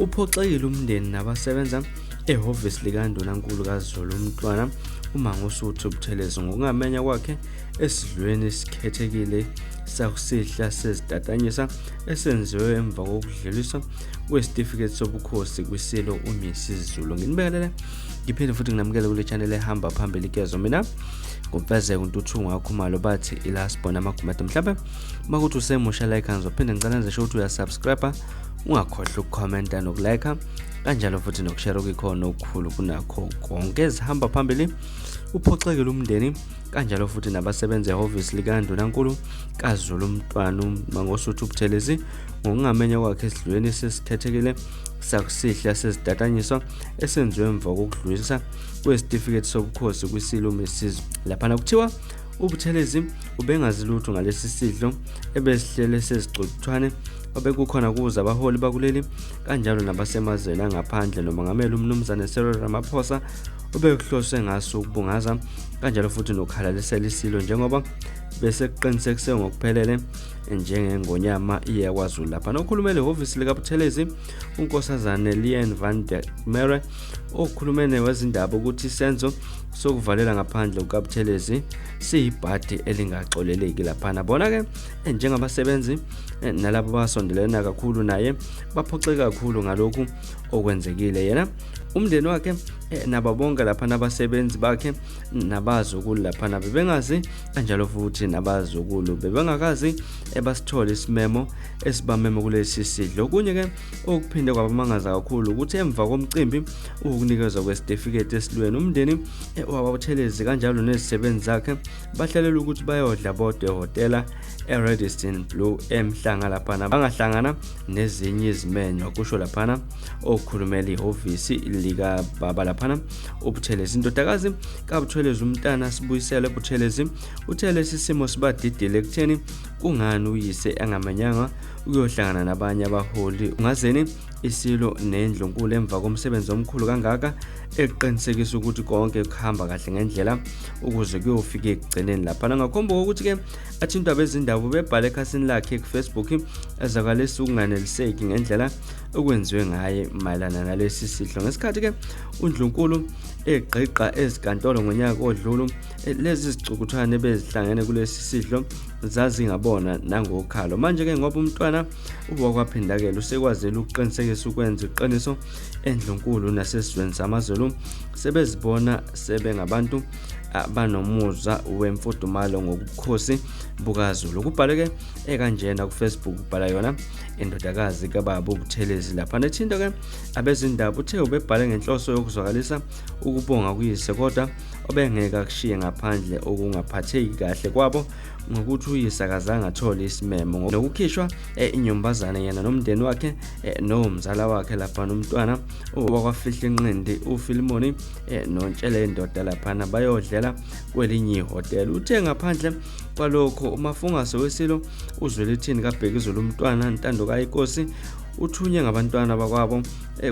Uphoxekile umndeni nabasebenza ehhovisi likaNdunankulu kaZulu uMntwana uMangosuthu Buthelezi ngokungamenya kwakhe esidlweni esikhethekile sakusihlwa sezitatanyisa esenziwe emva kokudluliswa kwesitifiketi sobukhosi kwisilo uMisizulu. Nginibelele ngiphinde futhi nginamukele kule channel ehamba phambili kezo mina ngumfezeko uNtuthungu wakhumalo bathi ilasbona amagumede mhlawumbe makuthi usemusha like ngizophinde ngicela nje ukuthi uyasubscribe ungakhohlwa ukucomment nokulike kanjalo futhi nokushare ukukhono okukhulu kunakho konke ezihamba phambili. Uphoxekile umndeni kanjalo futhi nabasebenza ehhovisi likaNdunankulu kaZulu uMntwana uMangosuthu Buthelezi ngokungamenya kwakhe esidlweni sesikhethekile sakusihlwa sezidatanyiswa esenziwe emva kokudlulisa kwesitifiketi sobukhosi kwisilo uMisizulu. Lapha kuthiwa uButhelezi ubengazi lutho ngalesi sidlo ebesihlele sezicuthwane obekukhona kuza abaholi bakuleli kanjalo nabasemazweni angaphandle nomongameli uMnumzane Cyril Ramaphosa obekuhloswe ngaso ukubungaza kanjalo futhi nokhalalisela isilo njengoba bese kuqinisekiswe ngokuphelele njengengonyama iyakwaZulu. Lapha nokhulumele ehhovisi likaButhelezi uNkosazane Leanne van der Merwe okhulumene wezindaba ukuthi isenzo sokuvalela ngaphandle kukaButhelezi siyibhadi elingaxoleleki. Lapha bona ke njengabasebenzi nalabo basondelena kakhulu naye baphoxeka kakhulu ngalokhu okwenzekile. Yena umndeni wakhe naba bonke lapha nabasebenzi bakhe nabazukulu lapha bebengazi kanjalo futhi nabazukulu bebengakazi ebasithola isimemo esibameme kulesi sidlo. Okunye ke okuphinde kwabamangaza kakhulu ukuthi emva komcimbi ukunikezwa kwesitifiketi esilweni umndeni wabaButhelezi kanjalo nezisebenzi zakhe bahlalela ukuthi bayodla bodwa ehotela eRadisson Blue emhlanga lapha bangahlangana nezinye izimenywa kusho lapha okhulumela ihhovisi lika baba lapha uButhelezi. Indodakazi kaButhelezi uMntwana sibuyisele Buthelezi uthe lesi simo sibadidile ekutheni kungani uyise engamenyanga ukuyohlangana nabanye abaholi ungazeni isilo nendlunkulu emva komsebenzi omkhulu kangaka eqinisekisa ukuthi konke kuhamba kahle ngendlela ukuze kuyofika ekugcineni lapha. Ngakhomba ukuthi ke athintwa bezindaba bebhale ekhasini lakhe kuFacebook ezakalesi ukunganeliseki ngendlela okwenziwe ngaye mayelana nalesi sidlo ngesikhathi ke uNdlunkulu egqiqa ezinkantolo ngonyaka odlulu lezi zicukuthwane bezihlangene kulesi sidlo zazingabona nangokhalo. Manje ke ngoba uMntwana ubokwaphinda-ke usekwazela ukuqinisekisa ukwenza iqiniso eNdlunkulu nasesizweni samaZulu sebezibona sebengabantu abanomuza wemfudumalo ngobukhosi bukaZulu. Kubhaleke ekanjena kuFacebook ubhala yona indodakazi kababa uButhelezi lapha nethinto ke abezindaba uthe ubebhale ngenhloso yokuzwakalisa ukubonga kuyise kodwa obengeke akushiye ngaphandle okungaphatheki kahle kwabo ngokuthi uyise akazange athole isimemo nokukhishwa inyumbazana yena nomndeni wakhe nomzala wakhe lapha uMntwana owakwafihla inqindi uFilimoni nontshele indoda lapha bayodlela kwelinye ihotela. Uthe ngaphandle kwalokho umafungase wesilo uzwelithini kaBhekizulu uMntwana intando kayiNkosi uthunye ngabantwana bakwabo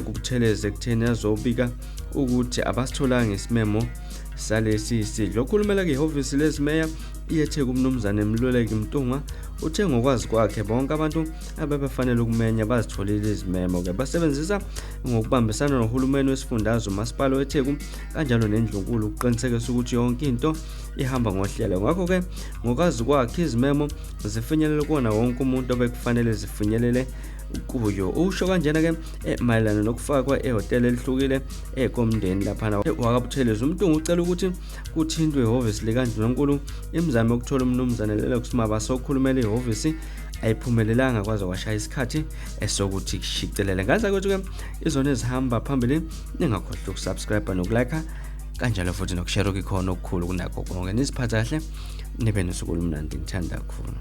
kuButhelezi ekutheni azobika ukuthi abasitholanga isimemo salesi sidlo. Okhulumela ke ihhovisi lezimeya iyeTheku uMnumzane Mluleki Mtunga uthe ngokwazi kwakhe bonke abantu ababefanele ukumenya bazitholile izimemo ke basebenzisa ngokubambisana nohulumeni wesifundazwe uMasipala weTheku kanjalo neNdlunkulu ukuqinisekisa ukuthi yonke into ihamba ngohlelo. Ngakho ke ngokwazi kwakhe izimemo zifinyelela kuona wonke umuntu obekufanele zifinyelele kuyo. Usho kanjena ke mayelana nokufakwa ehotel elihlukile komndeni lapha wakaButhelezi uMntungu ucela ukuthi kuthintwe ihhovisi likaNdunankulu imizamo yokuthola uMnumzane lelo kusimaba sokukhulumela ihhovisi ayiphumelelanga kwaze kwashaya isikhathi esokuthi kushicelele. Ngaza ukuthi ke izona ezihamba phambili ningakhohlwa ukusubscribe nokulike kanjalo futhi nokushare ukukhono okukhulu kunakho konke. Nisiphathe kahle nibe nosuku olumnandi ngithanda kakhulu.